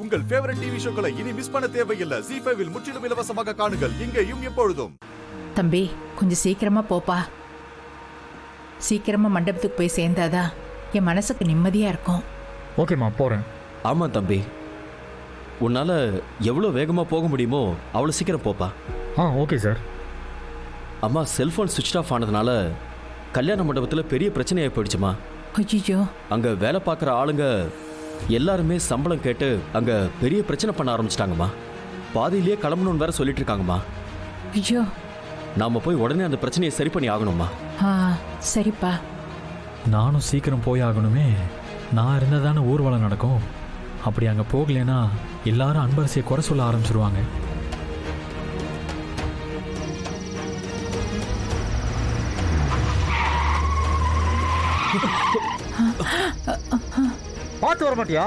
உங்கள் favourite TV ஷோக்களை இனி miss பண்ண தேவையில்லை. ZEE5 இல் முற்றிலும் இலவசமாக காணுங்கள். இங்கேயும் எப்பொழுதும். தம்பி, கொஞ்சம் சீக்கிரமா போப்பா. சீக்கிரமா மண்டபத்துக்கு போய் சேர்ந்தாதான் என் மனசுக்கு நிம்மதியா இருக்கும். ஓகேம்மா, போறேன். ஆமா தம்பி, உன்னால எவ்வளோ வேகமா போக முடியுமோ அவ்வளோ சீக்கிரம் போப்பா. Okay sir. அம்மா, செல்போன் சுவிட்ச் ஆஃப் ஆனதுனால கல்யாண மண்டபத்தில் பெரிய பிரச்சனையாகி போயிடுச்சுமா. ஐயோ, அங்கே வேலை பார்க்குற ஆளுங்க எல்லாருமே சம்பளம் கேட்டு அங்கே பெரிய பிரச்சனை பண்ண ஆரம்பிச்சிட்டாங்கம்மா. பாதியிலேயே கிளம்பணும்னு வேற சொல்லிட்டு இருக்காங்கம்மா. ஐயோ, நாம போய் உடனே அந்த பிரச்சனையை சரி பண்ணி ஆகணும்மா. சரிப்பா. நானும் சீக்கிரம் போய் ஆகணுமே. நான் இருந்தால் தானே ஊர்வலம் நடக்கும். அப்படி அங்கே போகலைன்னா எல்லாரும் அன்பரசியை குறை சொல்ல ஆரம்பிச்சிருவாங்க. பார்த்து வர மாட்டியா?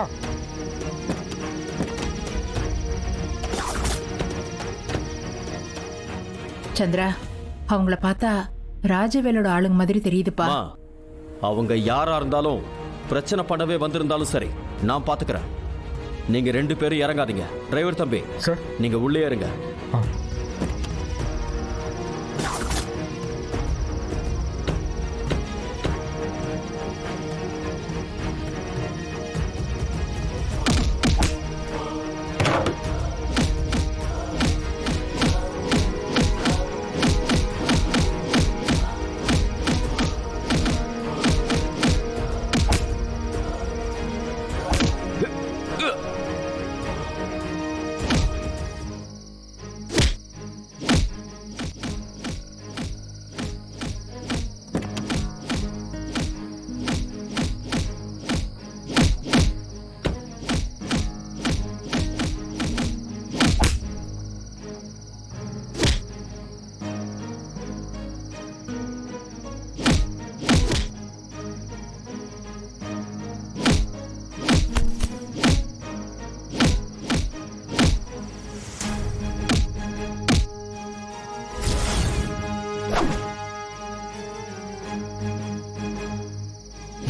சந்திரா, அவங்கள பார்த்தா ராஜவேலோட ஆளுங்க மாதிரி தெரியுதுப்பா. அவங்க யாரா இருந்தாலும் பிரச்சனை பண்ணவே வந்திருந்தாலும் சரி, நான் பாத்துக்கிறேன். நீங்க 2 பேரும் இறங்காதீங்க. டிரைவர் தம்பி சார், நீங்க உள்ளே இருங்க.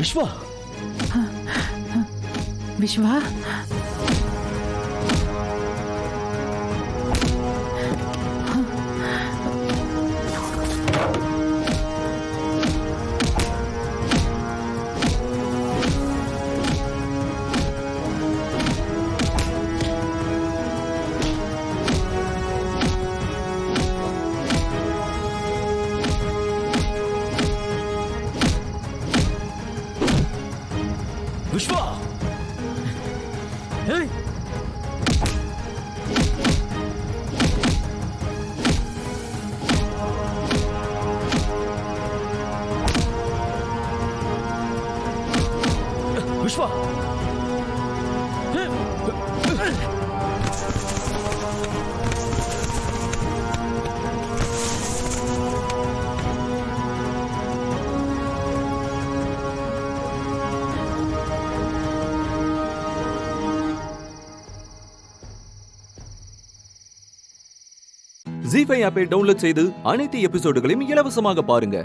விஸ்வா, விஸ்வா, விஸ்வா, ஏய், விஸ்வா, ZEE5 ஆப்பை டவுன்லோட் செய்து அனைத்து எபிசோடுகளையும் இலவசமாக பாருங்க.